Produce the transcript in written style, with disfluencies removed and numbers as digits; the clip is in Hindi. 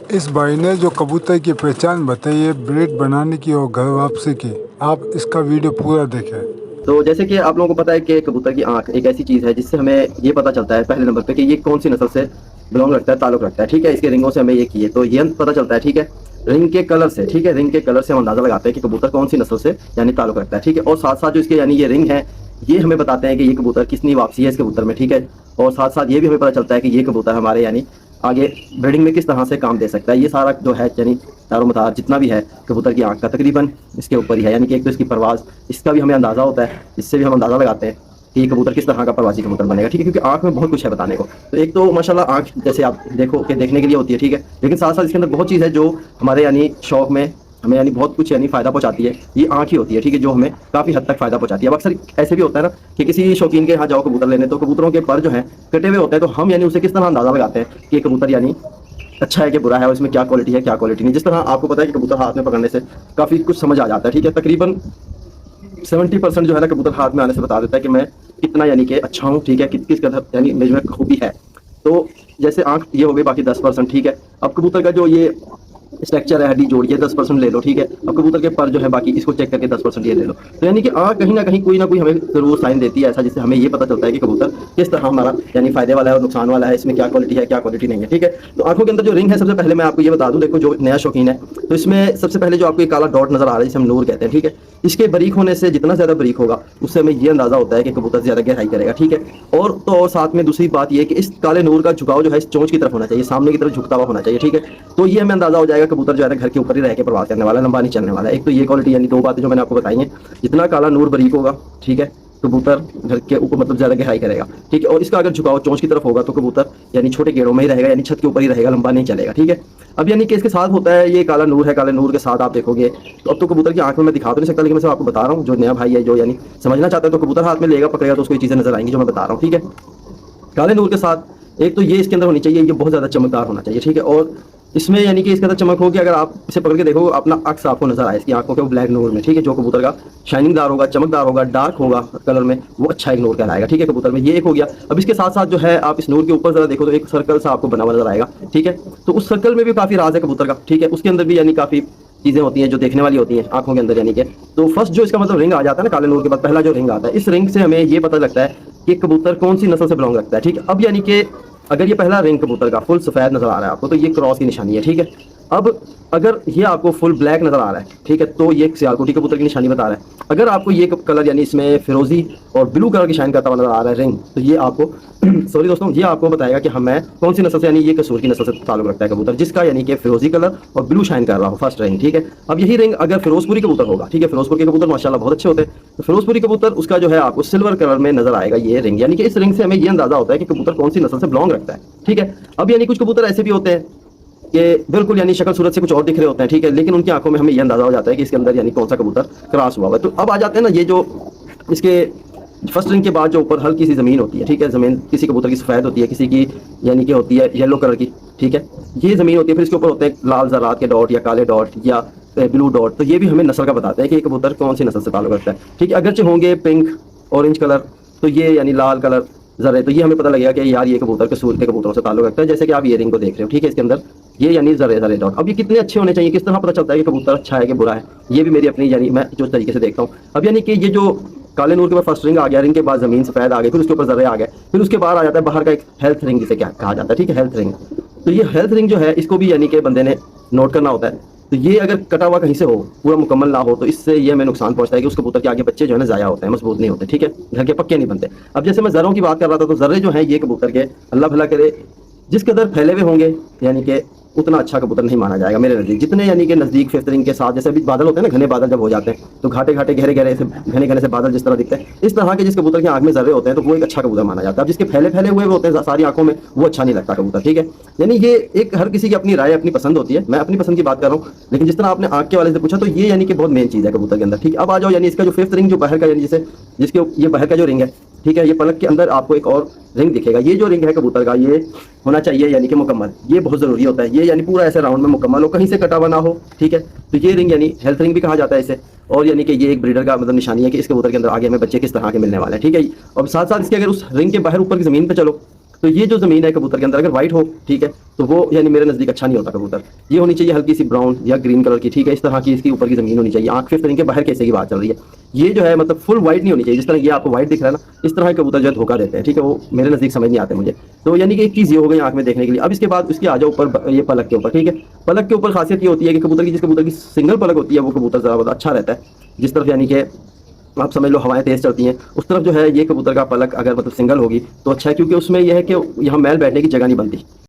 इस भाई ने जो कबूतर की पहचान बताई है ब्रीड बनाने की और घर वापसी की, आप इसका वीडियो पूरा देखें। तो जैसे कि आप लोगों को पता है कि कबूतर की आंख एक ऐसी चीज़ है जिससे हमें ये पता चलता है पहले नंबर पे कि ये कौन सी नस्ल से बिलोंग रखता है, ताल्लुक रखता है। ठीक है, इसके रिंगों से हमें ये की है तो ये पता चलता है। ठीक है, रिंग के कलर से, ठीक है, रिंग के कलर से हम अंदाजा लगाते हैं कि कबूतर कौन सी नस्ल से यानी ताल्लुक रखता है। ठीक है, और साथ साथ जो इसके यानी ये रिंग है ये हमें बताते हैं कि ये कबूतर कितनी वापसी है इस कबूतर में। ठीक है, और साथ साथ ये भी हमें पता चलता है कि ये कबूतर हमारे यानी आगे ब्रीडिंग में किस तरह से काम दे सकता है। ये सारा जो है यानी दारोमदार जितना भी है कबूतर की आंख का तकरीबन इसके ऊपर ही है। यानी कि एक तो इसकी परवाज़, इसका भी हमें अंदाज़ा होता है, इससे भी हम अंदाज़ा लगाते हैं कि ये कबूतर किस तरह का प्रवासी कबूतर बनेगा। ठीक है, क्योंकि आंख में बहुत कुछ है बताने को। तो एक तो माशाल्लाह आंख जैसे आप देखो कि देखने के लिए होती है, ठीक है, लेकिन साथ साथ इसके अंदर बहुत चीज़ है जो हमारे यानी शौक में हमें यानी बहुत कुछ यानी फ़ायदा पहुंचाती है। ये आंख ही होती है, ठीक है, जो हमें काफ़ी हद तक फ़ायदा पहुंचाती है। अब अक्सर ऐसे भी होता है ना कि किसी शौकीन के यहाँ जाओ कबूतर लेने, तो कबूतरों के पर जो है कटे हुए होते हैं, तो हम यानी उसे किस तरह अंदाज़ा लगाते हैं कि कबूतर यानी अच्छा है कि बुरा है और इसमें क्या क्वालिटी है क्या क्वालिटी नहीं। जिस तरह आपको पता है कि कबूतर हाथ में पकड़ने से काफ़ी कुछ समझ आ जाता है। ठीक है, तकरीबन 70% जो है ना कबूतर हाथ में आने से बता देता है कि मैं कितना यानी कि अच्छा हूँ। ठीक है, किस कदर यानी मेरे में खूबी है। तो जैसे आंख ये हो गई, बाकी 10%। ठीक है, अब कबूतर का जो ये स्ट्रक्चर है, हड्डी जोड़िए 10% ले लो। ठीक है, अब कबूतर के पर जो है बाकी इसको चेक करके 10% ये ले लो। तो यानी कि आंख कहीं ना कहीं कोई ना कोई हमें जरूर साइन देती है ऐसा, जिससे हमें ये पता चलता है कि कबूतर किस तरह हमारा यानी फायदे वाला है और नुकसान वाला है, इसमें क्या क्वालिटी है क्या क्वालिटी नहीं है। ठीक है, तो आंखों के अंदर जो रिंग है, सबसे पहले मैं आपको ये बता दूं, देखो जो नया शौकीन है तो इसमें सबसे पहले जो आपको एक काला डॉट नजर आ रहा है जिसे हम नूर कहते हैं। ठीक है, इसके बरीक होने से जितना ज्यादा बरीक होगा उससे हमें ये अंदाजा होता है कि कबूतर ज्यादा गहराई करेगा। ठीक है, और तो और साथ में दूसरी बात ये कि इस काले नूर का झुकाव जो है इस चोंच की तरफ होना चाहिए, सामने की तरफ झुकता हुआ होना चाहिए। ठीक है, तो ये हमें अंदाजा हो जाएगा कबूतर जो है घर के ऊपर ही रह के प्रवास करने वाला, लंबा नहीं चलने वाला। एक तो ये क्वालिटी यानी दो बातें जो मैंने आपको बताई हैं, जितना काला नूर बरीक होगा, ठीक है, कबूतर घर के ऊपर मतलब ज्यादा गहराई करेगा। ठीक है, और इसका अगर झुकाव चोंच की तरफ होगा तो कबूतर यानी छोटे गेड़ों में ही रहेगा, यानी छत के ऊपर ही रहेगा, लंबा नहीं चलेगा। ठीक है, अब यानी कि इसके साथ होता है ये काला नूर है, काले नूर के साथ आप देखोगे तो अब तो कबूतर की आंख में मैं दिखा तो नहीं सकता, लेकिन मैं आपको बता रहा हूँ, जो नया भाई है जो यानी समझना चाहता है तो कबूतर हाथ में लेगा पकड़ेगा तो उसको ये चीजें नजर आएंगी जो मैं बता रहा हूँ। ठीक है, काले नूर के साथ एक तो ये इसके अंदर होनी चाहिए, ये बहुत ज़्यादा चमकदार होना चाहिए। ठीक है, और इसमें यानी कि इसके अंदर चमक होगी, अगर आप इसे पकड़ के देखो अपना अक्स आपको नजर आए इसकी आंखों के ब्लैक नूर में। ठीक है, जो कबूतर का शाइनिंग दार होगा, चमकदार होगा, डार्क होगा कलर में, वो अच्छा एक नूर कहलाएगा। ठीक है, कबूतर में ये एक हो गया। अब इसके साथ साथ जो है आप इस नूर के ऊपर जरा देखो तो एक सर्कल सा आपको बना हुआ नजर आएगा। ठीक है, तो उस सर्कल में भी काफ़ी राज है कबूतर का। ठीक है, उसके अंदर भी यानी काफ़ी चीज़ें होती हैं जो देखने वाली होती हैं आंखों के अंदर। यानी कि तो फर्स्ट जो इसका मतलब रिंग आ जाता है ना काले नूर के बाद, पहला जो रिंग आता है, इस रिंग से हमें ये पता लगता है कि कबूतर कौन सी नस्ल से बिलोंग रखता है। ठीक है, अब यानी कि अगर ये पहला रिंग कबूतर का फुल सफ़ेद नजर आ रहा है आपको तो ये क्रॉस की निशानी है। ठीक है, अब अगर ये आपको फुल ब्लैक नजर आ रहा है, ठीक है, तो ये सियालकोटी कबूतर की निशानी बता रहा है। अगर आपको ये कलर यानी इसमें फिरोजी और ब्लू कलर की शाइन करता हुआ नजर आ रहा है रिंग, तो ये आपको सॉरी दोस्तों, ये आपको बताएगा कि हमें कौन सी नस्ल से यानी ये कसूर की नस्ल से ताल्लुक रखता है कबूतर, जिसका यानी कि फिरोजी कलर और ब्लू शाइन कर रहा हो फर्स्ट रिंग। ठीक है, अब यही रिंग अगर फिरोजपुरी कबूतर होगा, ठीक है, फिरोजपुर के कबूतर माशाल्लाह बहुत अच्छे होते हैं, तो फिरोजपुरी कबूतर उसका जो है आपको सिल्वर कलर में नजर आएगा ये रिंग। यानी कि इस रिंग से हमें ये अंदाजा होता है कि कबूतर कौन सी नस्ल से बिलोंग रखता है। ठीक है, अब यानी कुछ कबूतर ऐसे भी होते हैं कि बिल्कुल यानी शक्ल सूरत से कुछ और दिख रहे होते हैं। ठीक है, लेकिन उनकी आंखों में हमें ये अंदाजा हो जाता है कि इसके अंदर यानी कौन सा कबूतर क्रॉस हुआ है। तो अब आ जाते हैं ना ये जो इसके फर्स्ट रिंग के बाद जो ऊपर हल्की सी ज़मीन होती है। ठीक है, ज़मीन किसी कबूतर की सफ़ेद होती है, किसी की यानी कि होती है येलो कलर की। ठीक है, ये ज़मीन होती है, फिर इसके ऊपर होते हैं लाल ज़रात के डॉट या काले डॉट या ब्लू डॉट। तो ये भी हमें नस्ल का बताते हैं कि ये कबूतर कौन सी नस्ल से ताल्लुक रखता है। ठीक है, अगरचे होंगे पिंक ऑरेंज कलर, तो ये यानी लाल कलर जरे, तो ये हमें पता लगेगा कि यार ये कबूतर कसूर के कबूतरों से ताल्लुक रखता है। जैसे कि आप ये रिंग को देख रहे हो, ठीक है, इसके अंदर ये यानी जरे जरे डॉट। अब ये कितने अच्छे होने चाहिए, किस तरह पता चलता है कि कबूतर अच्छा है कि बुरा है, ये भी मेरी अपनी यानी मैं जो तरीके से देखता हूँ। अब यानी कि ये जो काले नूर के बाद फर्स्ट रिंग आ गया, रिंग के बाद ज़मीन सफ़ेद आ गई, फिर उसके ऊपर जर्रे आ गए, फिर उसके बाद आ जाता है बाहर का एक हेल्थ रिंग जिसे क्या कहा जाता है। ठीक है, हेल्थ रिंग। तो ये हेल्थ रिंग जो है इसको भी यानी कि बंदे ने नोट करना होता है। तो ये अगर कटा हुआ कहीं से हो, पूरा मुकम्मल ना हो, तो इससे ये हमें नुकसान पहुंचता है कि उस कबूतर के आगे बच्चे जो है ना ज़ाया होते हैं, मजबूत नहीं होते। ठीक है, घर के पक्के नहीं बनते। अब जैसे मैं ज़रों की बात कर रहा था, तो ज़र्रे जो हैं ये कबूतर के अल्लाह भला करे जिस कदर फैले हुए होंगे यानी कि उतना अच्छा कबूतर नहीं माना जाएगा मेरे नज़दीक। जितने यानी कि नज़दीक फिफ्थ रिंग के साथ, जैसे अभी बादल होते हैं ना, घने बादल जब हो जाते हैं तो घाटे घाटे गहरे गहरे से घने घने से बादल जिस तरह दिखते हैं, इस तरह के जिस कबूतर की आंख में जर्रे होते हैं तो वो एक अच्छा कबूतर माना जाता है। अब जिसके फैले फैले हुए होते हैं सारी आंखों में, वो अच्छा नहीं लगता कबूतर। ठीक है, यानी ये एक हर किसी की अपनी राय अपनी पसंद होती है, मैं अपनी पसंद की बात कर रहा हूँ, लेकिन जिस तरह आपने आंख के वाले से पूछा तो ये यानी कि बहुत मेन चीज़ है कबूतर के अंदर। ठीक है, अब आ जाओ यानी इसका जो फिफ्थ रिंग जो बाहर का, यानी जिसे जिसके ये बाहर का जो रिंग है, ठीक है, ये पलक के अंदर आपको एक और रिंग दिखेगा। ये जो रिंग है कबूतर का ये होना चाहिए यानी कि मुकम्मल, ये बहुत ज़रूरी होता है। ये यानी पूरा ऐसे राउंड में मुकम्मल हो, कहीं से कटा हुआ ना हो। ठीक है, तो ये रिंग यानी हेल्थ रिंग भी कहा जाता है इसे, और यानी कि ये एक ब्रीडर का मतलब निशानी है कि इस कबूतर के अंदर आगे हमें बच्चे किस तरह के मिलने वाले हैं। ठीक है, और साथ साथ इसके अगर उस रिंग के बाहर ऊपर की ज़मीन पर चलो तो ये जो ज़मीन है कबूतर के अंदर अगर वाइट हो, ठीक है, तो वो यानी मेरे नज़दीक अच्छा नहीं होता कबूतर। ये होनी चाहिए हल्की सी ब्राउन या ग्रीन कलर की, ठीक है, इस तरह की इसकी ऊपर की ज़मीन होनी चाहिए। आँख फिर तरीके बाहर कैसे की बात चल रही है, ये जो है मतलब फुल वाइट नहीं होनी चाहिए। जिस तरह ये आपको वाइट दिख रहा है ना, इस तरह के कबूतर जो है धोखा देते हैं, ठीक है, वो मेरे नज़दीक समझ नहीं आते मुझे। तो यानी कि एक चीज़ ये हो गई आँख में देखने के लिए। अब इसके बाद उसकी आ जाओ ऊपर ये पलक के ऊपर, ठीक है। पलक के ऊपर खासियत ये होती है कि कबूतर की जिस कबूतर की सिंगल पलक होती है वो कबूतर ज़रा बहुत अच्छा रहता है। जिस तरफ यानी कि आप समझ लो हवाएं तेज चलती हैं, उस तरफ जो है ये कबूतर का पलक अगर मतलब सिंगल होगी तो अच्छा है, क्योंकि उसमें यह है कि यहाँ मैल बैठने की जगह नहीं बनती।